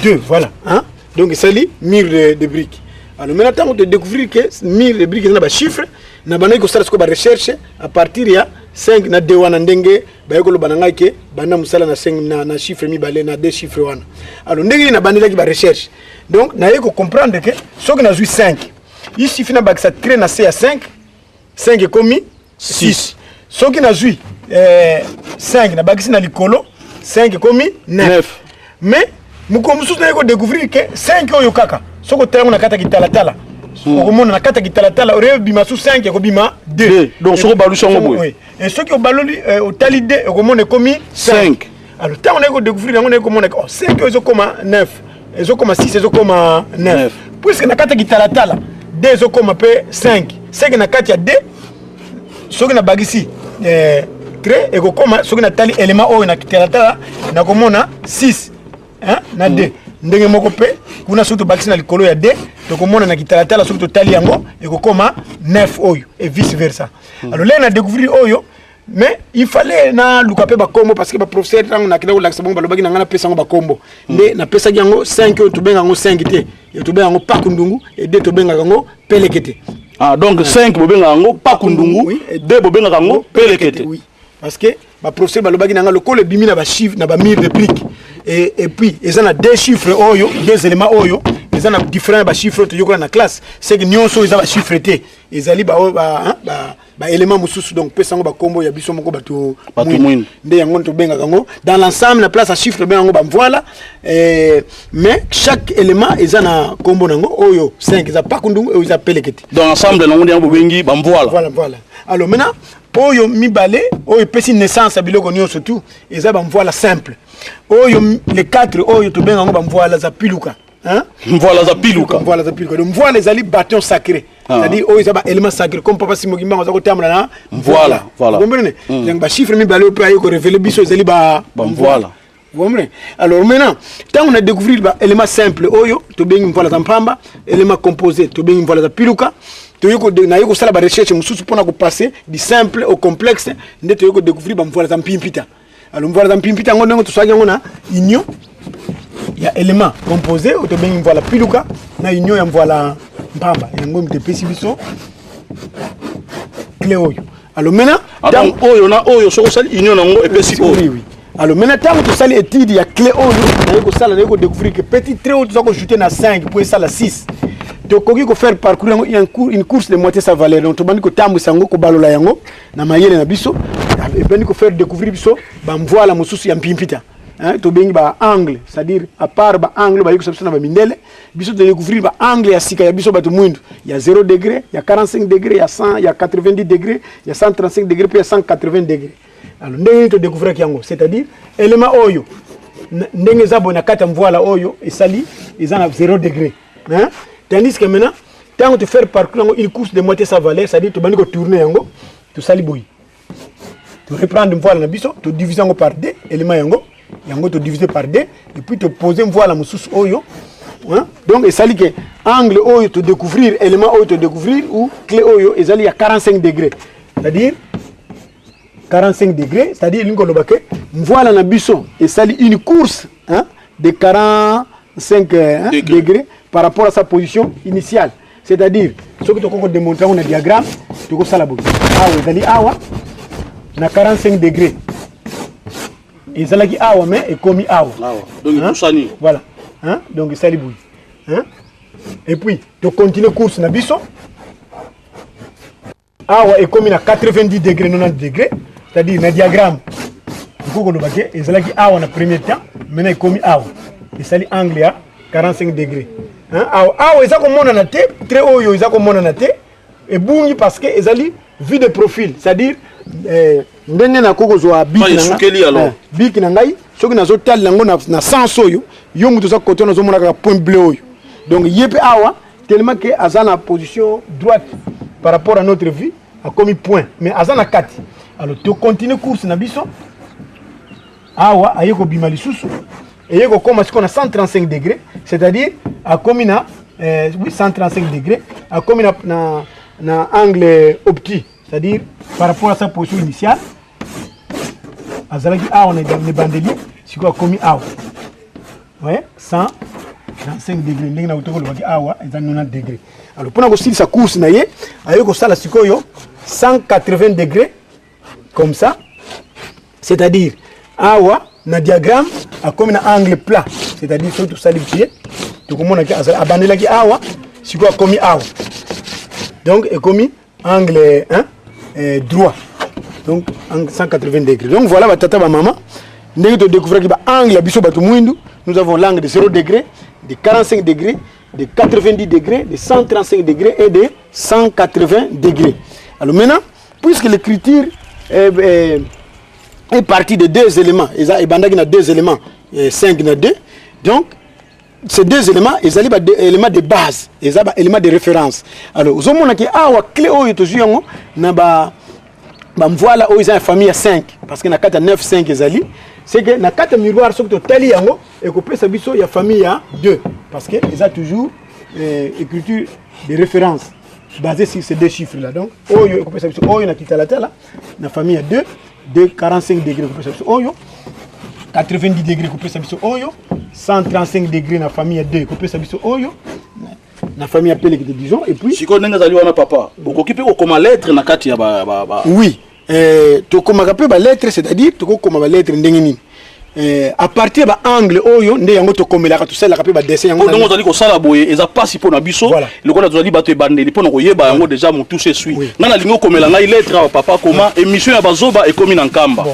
2 voilà hein donc ça lit mur de briques. Alors maintenant on te découvrir que mur de briques na ba chiffre na bana ko sala ko ba recherche à partir ya 5 na 2 wana ndenge ba yeko lo bananga ke bana musala na 5 na chiffre mi balé na 2 chiffres wana. Alors ndenge na bana ki ba recherche donc na yeko comprendre que ce que na 5 il suffit na ba que ça crée na C à 5 5 est commis 6 ce qui na 5 na ba que na likolo 5 est commis 9 mais mukomusu na yeko découvrir que 5 oyo kaka soko tango na kata kitala okomona na kata kitala ore bima su 5 ko bima 2 donc soko balusha ngo boy et ce qui obaloli otali 2 okomona komi 5 alors tango na yeko découvrir ngo na yeko mona 5 ezo koma 9 ezo koma 6 ezo koma 9 puisque na kata kitala 2 ezo koma pe 5 na kata ya 2 soki na bagisi crée et koma soki na tali élément oyo na kitala na komona 6 hein na 2 ndenge moko pe kuna soki tobakisi na likolo ya 2 tokomona na kitalatala soki totali yango ekokoma 9 oyo et vice versa. Alors là on a découvert oyo mais il fallait na luka pe bakombo parce que ba professeur tango na kina kolakisa bongo balobaki na ngana pesa ngo bakombo nde na pesa yango 5 oyo tobenga ngo 5 te et tobenga ngo pakundungu et 2 tobenga ngo pelekete. Ah donc 5 bobenga ngo pakundungu 2 bobenga ngo pelekete. Oui parce que ba professeur balobaki na ngalo ko le bimi na ba chiffre na ba mire de briques et puis ils ont deux chiffres oyo deux éléments oyo ils ont différents ba chiffres to yokola na classe c'est que nyonso ils ont ba chiffre té ils ali ba élément mususu donc pesa ngo ba kombo ya biso moko bato mwini nde yango to benga kango dans l'ensemble na place à chiffre benga ngo ba voilà mais chaque élément ils ont na kombo nango oyo 5 ils a pas kundungu et ils appellent kete dans l'ensemble nango yango bengi ba voilà alors maintenant oyo mibale oyo pesi naissance à biloko nyonso tout ils a ba voilà simple oyo les 4 oyo to benga ngo ba voilà za piluka hein voilà za piluka donc voilà les ali bâton sacré c'est-à-dire oyo za ba élément sacré comme papa Simokimba ngo za ko tamla na voilà vous comprenez donc ba chiffre mibale oyo pe ko révéler biso ezali ba voilà vous comprenez. Alors maintenant tant on a découvert ba élément simple oyo to bengi voilà za mpamba élément composé to bengi voilà za piluka to yoko na yoko sala ba recherche mususu pona ko passer du simple au complexe nde to yoko découvrir ba voilà za mpimpita. Alors voilà za mpimpita ngo ndenge to swagi ngo na union ya élément composé au to bengi voilà piluka na union ya voilà mpamba yango mtepesi biso clé oyo. Alors maintenant donc oyo na oyo soko sali union nango epesi oyo. Oui. Alors maintenant tant que ça les études il y a clé oyo na yoko sala na yoko découvrir que petit trait oyo to ko ajouter na 5 pour ça la 6 to koki ko faire parcourir une course de moitié sa valeur donc to bandi ko tambu sango ko balola yango na mayele na biso et bandi ko faire découvrir biso ba mvoila mususu ya mpimpita hein to bengi ba angle c'est-à-dire à part ba angle ba yiko sabisa na ba mindele biso de découvrir ba angle ya sika ya biso bato mwindu ya 0 degré ya 45 degrés ya 100 ya 90 degrés ya 135 degrés puis ya 180 degrés. Alors ndenge to découvrir yango c'est-à-dire élément oyo ndenge za bona kata mvoila oyo esali ezana 0 degré hein tandis que maintenant tant que faire parcourir une course de moitié sa valeur c'est-à-dire tu bandi ko tourner yango tu sali boy tu reprendre mvoila na biso tu diviser yango par 2 élément yango tu diviser par 2 et puis tu poser mvoila mususu oyo hein donc et sali que angle oyo to découvrir élément oyo to découvrir ou clé oyo ezali à 45 degrés, c'est-à-dire 45 degrés, c'est-à-dire voilà na biso et sali une course hein, de 45 degrés par rapport à sa position initiale, c'est-à-dire ce que tu as démontré on a diagramme tu as ça la boucle awa na 45 degrés et ça là qui awa mais est commis awa donc hein? Voilà hein? Donc ça les bouille hein? Et puis tu continues course na biso awa est commis à 90 degrés 90 degrés, c'est-à-dire na diagramme du coup le baquet et ça là qui awa na premier temps maintenant est commis awa et ça l'angle à 45 degrés hein? Awa ça comme on a noté très haut ça comme on a noté et boum parce que ezali vue de profil, c'est-à-dire ndenge na koko zo biki na ngai soki nazo tali nango na sens oyo yo mutu za côté nazo mona ka point bleu oyo donc yepe awa tellement que azana position droite par rapport à notre vue a commis point mais azana kati alors tu continues course na biso awa ayeko bima lisusu et yeko koma siko na 135 degrés, c'est-à-dire a commis na 135 degrés a commis na angle optique, c'est-à-dire par rapport à sa position initiale azalaki awa na bandeli siko a commis awa ouais 135 degrés ndenge na utoko lobaki awa eza 90 degrés alors pour na sa course na ye ayeko sala sikoyo 180 degrés comme ça, c'est-à-dire awa na diagramme a comme un angle plat, c'est-à-dire surtout ça les pieds tu comprends que abandonné qui awa siko a commis awa donc est commis angle hein, droit donc angle 180 degrés. Donc voilà ba tata ba maman ndenge to découvrir que ba angle biso batu mwindu nous avons l'angle de 0 degrés, de 45 degrés, de 90 degrés, de 135 degrés et de 180 degrés. Alors maintenant puisque l'écriture est partie de deux éléments et bandaki na deux éléments 5 na 2 donc ces deux éléments ils allaient des éléments de base ils ont éléments de référence. Alors vous avez que awa clé oyo to juyango na ba voilà oyo ils ont famille à 5 parce que na 4 9 5 ezali c'est que na 4 miroir so to tali yango et ko pesa biso ya famille à 2 parce que ils ont toujours écriture de référence basée sur ces deux chiffres là. Donc oyo ko pesa biso oyo na kitala tala na famille à 2 de 45 degrés ko pesa biso oyo 90 degrés ko pesa biso oyo 135 degrés na famille à 2 ko pesa biso oyo na famille appelée que disons et puis siko nenga zali wana papa okokipe ko koma lettre na kati ya ba oui to koma ka pe ba lettre, c'est-à-dire to ko koma ba lettre ndenge nini à partir ba angle oyo nde yango to komela ka to sala ka pe ba dessin yango donc zali ko sala boye eza pasi pona biso le kola zali bato ebandeli pona ko yeba yango déjà mon touché suit ngana lingo komela ngai lettre à papa comment émission ya bazoba et komi na nkamba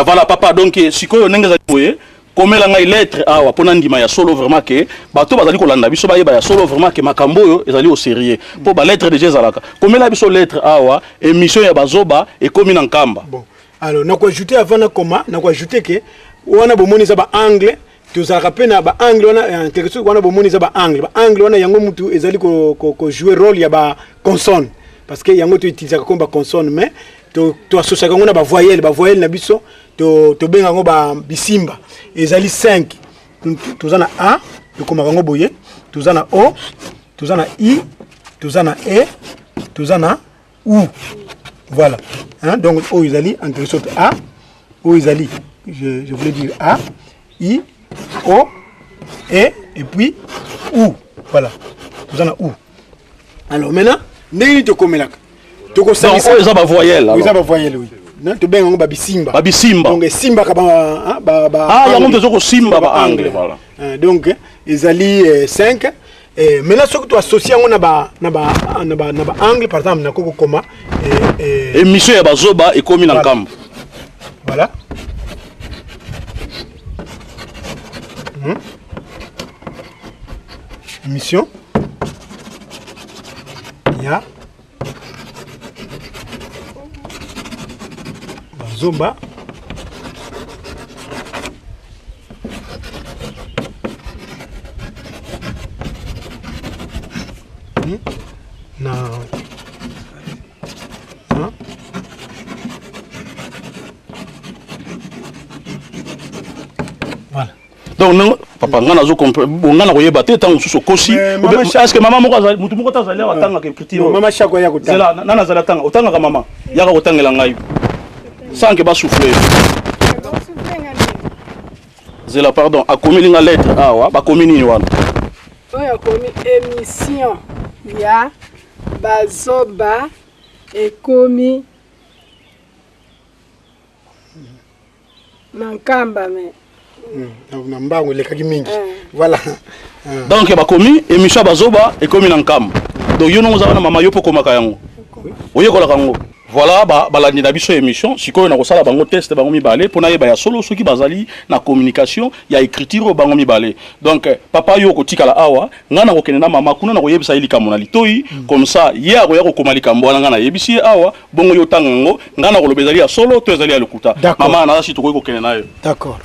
voilà papa donc sikoyo nenga zali boye komela ngai lettre awa pona ndima ya solo vraiment que bato bazali kolanda biso bayeba ya solo vraiment que makambo yo ezali au sérieux po ba lettre déjà zalaka komela biso lettre awa émission ya bazoba et komi na nkamba. Bon alors na ko ajouter avant na koma na ko ajouter que wana bomoni za ba angle to za rapena ba angle wana intéressant wana bomoni za ba angle wana yango mutu ezali ko jouer rôle ya ba consonne parce que yango to utiliser comme ba consonne mais to associer yango na ba voyelle na biso to benga ngo ba bisimba ezali 5 tozana a to koma ngo boye tozana o tozana i tozana e tozana u voilà hein? Donc o ezali entre autres a o ezali je voulais dire a i o e et puis u voilà tozana u. Alors maintenant ndenge to komelaka to ko ça ça ba voyelle oui ça ba voyelle oui non to benga ngo ba bisimba donc simba ka ba yango to ko simba ba angle voilà donc ezali 5 et maintenant ce que tu associes ngo na ba angle par exemple na koko koma émission ya bazoba et komi na nkamba voilà émission ya bazoba na voilà Donc non papa ngana zo comprendre ngana ko yeba te tant so kosi est-ce que maman moko mutu moko tazali atanga écriture maman chako ya ko zela nana zala tanga otanga ka mama yaka ko tangela ngai sans que ba souffler zela pardon akomi linga lettre awa ba komi nini wana oyo akomi émission ya bazoba ekomi nankamba me na mbango lekaki mingi voilà donc ba komi émission bazoba ekomi nankamba donc yo nongo za na mama yo poko makayango oyo kola kango voilà balandi na biso émission sikoyo na kosala bango test bango mibale pona yeba ya solo soki bazali na communication ya écriture bango mibale donc papa yo kotikala awa ngana kokene na mama kuna na koyebisa likambo na litoi comme ça ya ko koma likambo wana ngana yebisi awa bongo yo tangango ngana kolobezali ya solo to ezali ya lokuta mama na si tokoyi kokene nayo d'accord.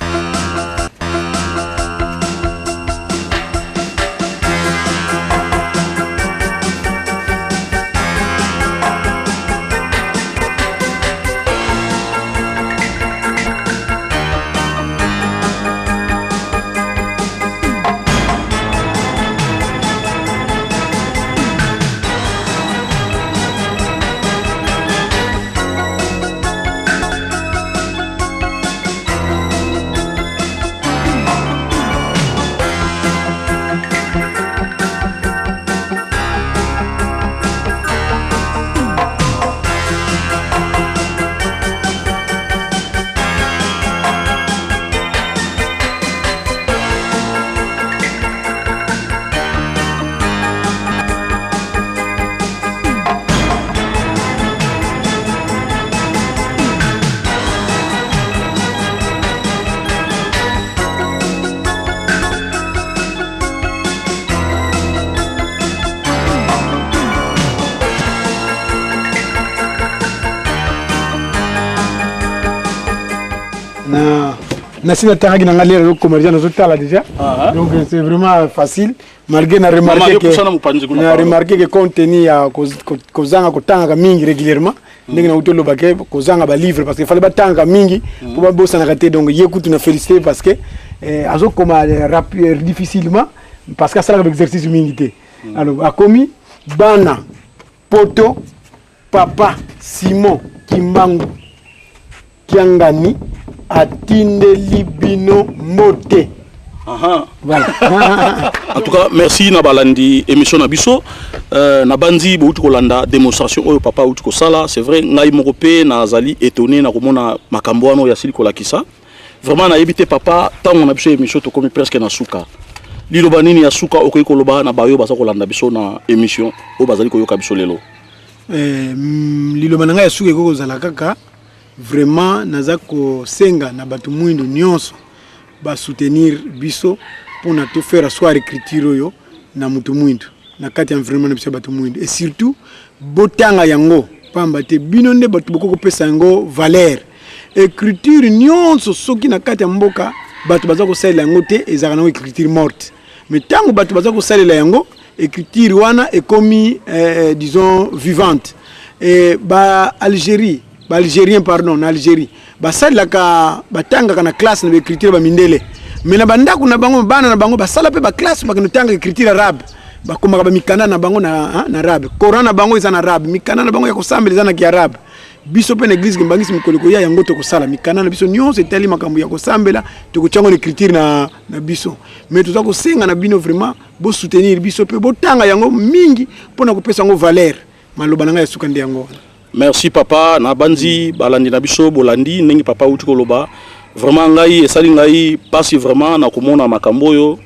Nasina Taragi n'a l'air de commercer dans ce déjà. Donc c'est vraiment facile. Malgré n'a remarqué que compte tenu à Kozanga Kotanga Mingi régulièrement. Nous avons eu le baquet Kozanga ba livre parce qu'il fallait pas tanga Mingi pour pas bosser en raté. Donc écoute nous féliciter parce que azo comme difficilement parce que ça c'est exercice mingi. Alors a commis Bana Poto Papa Simon Kimbangu Kiangani Atinde Libino Mote. Voilà. En tout cas, merci Nabalandi émission Nabiso. Nabandi Bouti Kolanda démonstration au papa Bouti Sala. C'est vrai, ngai morope nazali étonné na komona makamboano ya siliko lakisa. Vraiment na évité papa tant on a biso émission to comme presque na suka. Liloba nini ya suka okoyi koloba na bayo basa kolanda biso na émission o bazali koyoka biso lelo. Liloba nanga ya suka ko zala kaka. Vraiment nazako senga na batu mwindo nyonso ba soutenir biso pour na tout faire asseoir écriture yo na mutu mwindo na kati environnement na biso batu mwindo et surtout botanga yango pamba te binonde batu boko pesa yango valeur écriture nyonso soki na kati mboka batu bazako salela yango te ezaka na écriture morte mais tango batu bazako salela yango écriture wana ekomi disons vivante et ba Algérien pardon na Algérie basala ka batanga kana classe na écriture ba mindele mais na bandako na bango bana na bango basala pe ba classe ba tanga écriture arabe ba koma ba mikanda na bango na arabe Coran na bango eza na arabe mikanda na bango ya kosambela eza na kiarabe biso pe na église ngibangisi mikoliko ya yango to kosala mikanda na biso nyonso etali makambo ya kosambela to kochango écriture na biso mais tozako senga na bino vraiment bo soutenir biso pe bo tanga yango mingi pona kopesa yango valeur maloba nanga ya suka ndi yango. Merci papa na banzi balandi na biso bolandi nengi papa uti koloba vraiment ngai esali ngai pasi vraiment na komona makambo yo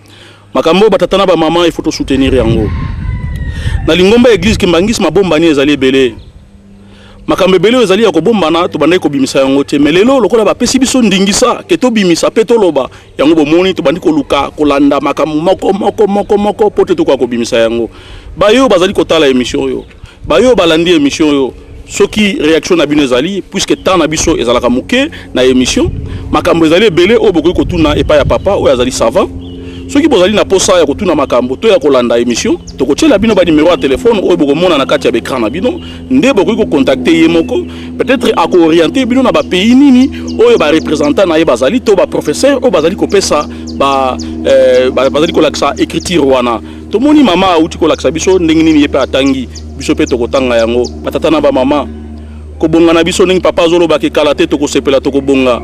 makambo batatana ba maman il faut to soutenir yango na lingomba église kimbangisi mabomba ni ezali belé makambo belé ezali ya kobombana to bandai ko bimisa yango te melelo lokola ba pesi biso ndingisa ke to bimisa pe to loba yango bomoni to bandi ko luka kolanda makambo moko pote to kwa ko bimisa yango bayo bazali kotala émission yo bayo balandi émission yo soki réaction na bino ezali puisque tant na biso ezalaka moke na émission makambo ezali belé o bokoki kotuna epa ya papa o azali savant soki bozali na posa ya kotuna makambo to ya kolanda émission to kotiela bino ba numéro ya téléphone o bokomona na kati ya écran na bino nde bokoki ko contacter ye moko peut-être à ko orienter bino na ba pays nini o ba représentant na ye bazali to ba professeur o bazali ko pesa bazali kolakisa écriture wana tomoni mama auti kolakisa biso ndenge nini ye pe atangi biso pe tokotanga yango batata na bamama kobonga na biso ndenge papa azolobaka kala te tokosepela tokobonga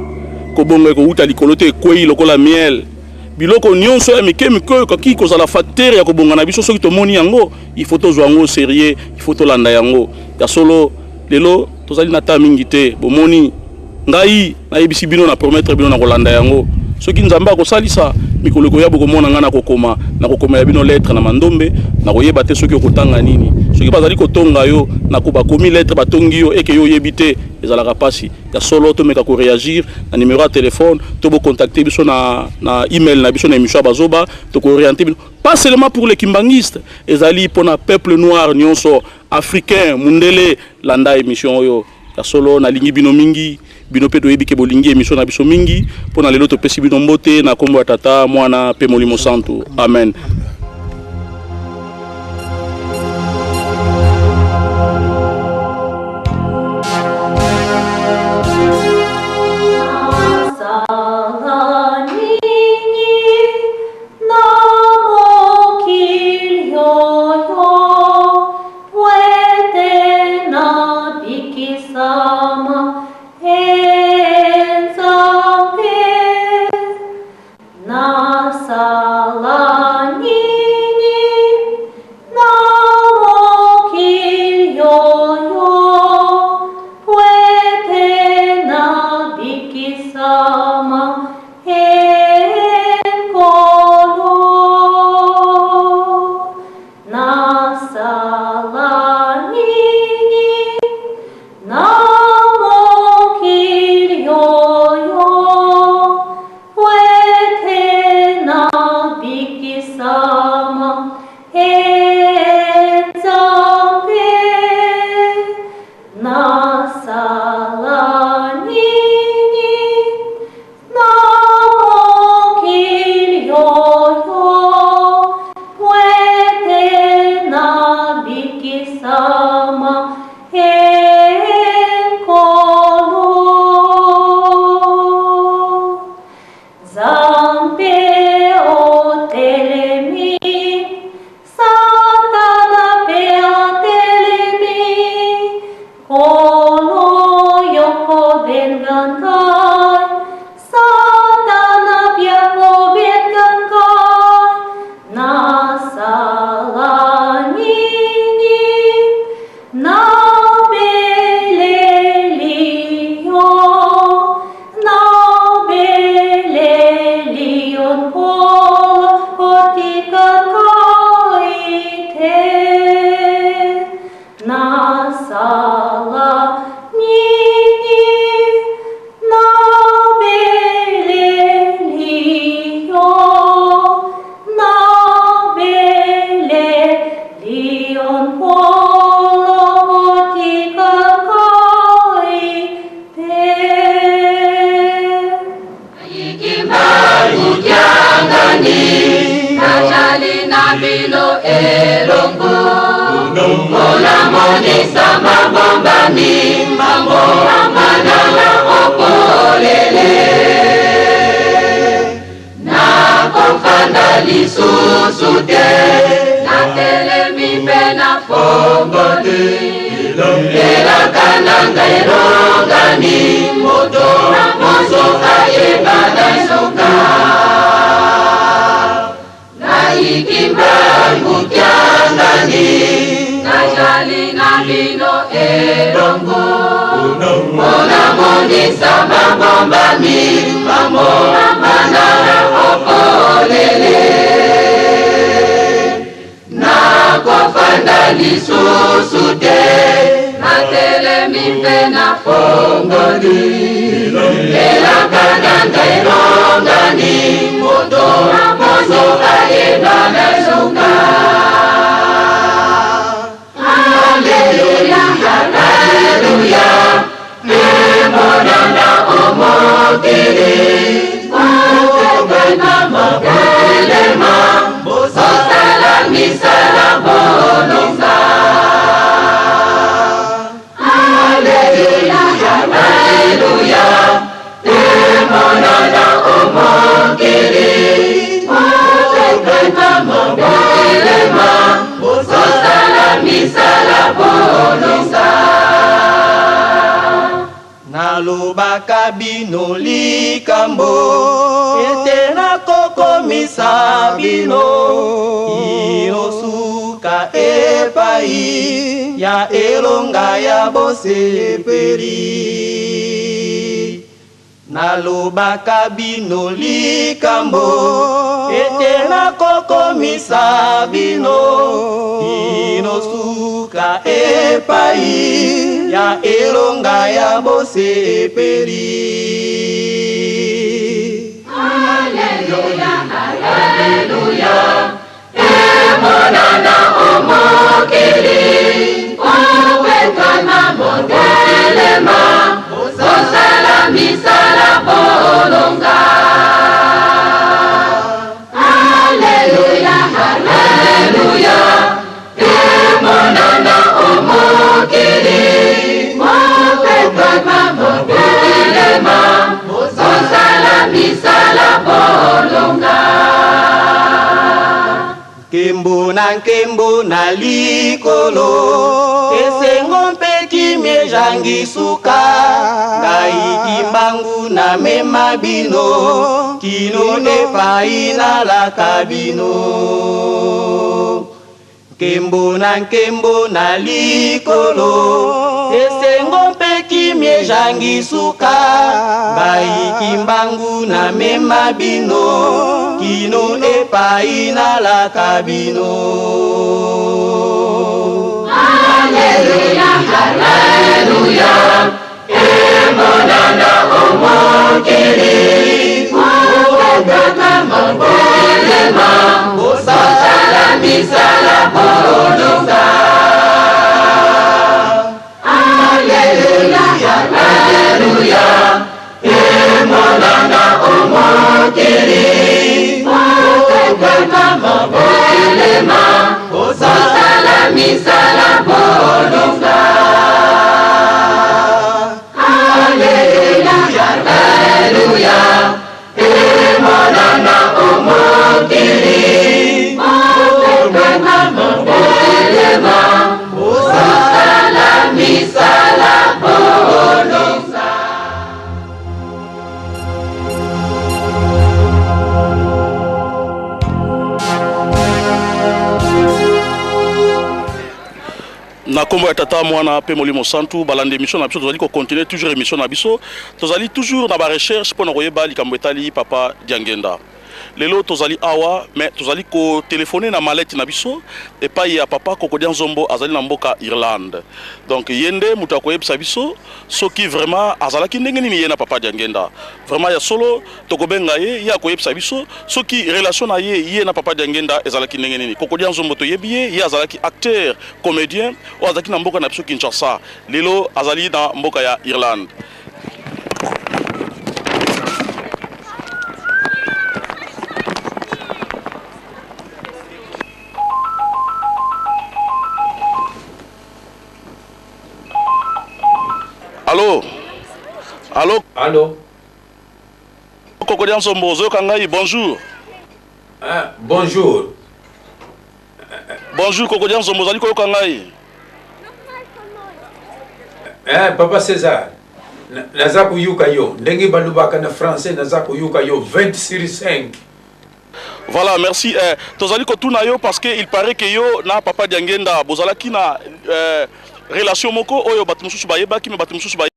kobonga ekouta likolo te ekwei lokola miel biloko nyonso ya mike oyo koki kozala facteur ya kobonga na biso soki tomoni yango il faut tozwa yango sérieux il faut tolanda yango ya solo lelo tozali na ta mingi te bomoni ngai nayebisi bino na promettre bino na kolanda yango soki nzambe akosalisa mikolo ekoya bokomona nga na kokoma ya bino lettre na mandombe na koyeba te soki okotanga nini soki bazali kotonga yo na bakomi lettre batongi yo eke yo oyebi te ezalaka pasi ya solo tomeka koreagir na numéro ya telefone to bocontacte biso na email na biso na émission ya bazoba tokoriente bino pas seulement pour les kimbangistes ezali mpona peuple noir nyonso africain mundele landa émission oyo ya solo nalingi bino mingi bino pe toyebi ke bolingi émission na biso mingi mpona lelo topesi bino mbote na kombo ya tata mwana mpe molimo santu amen. Alléluia, nalobaka bino likambo ete nakokomisa bino inosuka epai ya elonga ya bosepeli. Nalobaka bino likambo ete nakokomisa bino inosuka epai ya elonga ya bosepeli. Haleluya, haleluya, emonana omokili owetana mondelema osala misala bolonga. Haleluya, haleluya, emonana omokili owetana mondelema osala misala bolonga. Nkembo na likolo esengo mpe kimie jangisuka ngai kimbangu na mema bino kino epai nalaka bino. Nkembo na likolo esengo mpe kimie jangisuka ngai kimbangu na mema bino kino epai nalaka bino. Haleluya, haleluya, emonana omokili owetana mondelema osala misala bolonga. Haleluya, haleluya, emonana omokili owetana mondelema osala misala bolonga. Haleluya, haleluya, emonana omokili owetana mondelema osala misala bolonga. Na kombo ya tata mwana pe molimo santu balande émission na biso tozali ko continuer toujours émission na biso tozali toujours na ba recherche pour na koyeba likambo etali papa Diangenda. Lelo tozali awa mais tozali ko téléphoner na mallette na biso epai ya papa Kokodia Nzombo azali na mboka Irlande. Donc yende mutu akoyebisa biso soki vraiment azalaki ndenge nini ye na papa Diangenda. Vraiment ya solo tokobenga ye ya koyebisa biso soki relation na ye na papa Diangenda ezalaki ndenge nini. Kokodia Nzombo to yebi ye azalaki acteur, comédien o azalaki na mboka na biso Kinshasa. Lelo azali na mboka ya Irlande. Allô? Allô? Allô? Kokodia Nzombo, Zokangai, bonjour. Bonjour. Bonjour Kokodia Nzombo, Zali Koyokangai. Papa César, Nazako Yukayo, Nengi Balubaka na français, Nazako Yukayo, 20 sur 5. Voilà, merci. Tozali Kotunayo parce qu'il paraît que yo na papa Diangenda, Bozalaki na relation moko, oyo batumususu bayeba, ki me batumususu bayeba.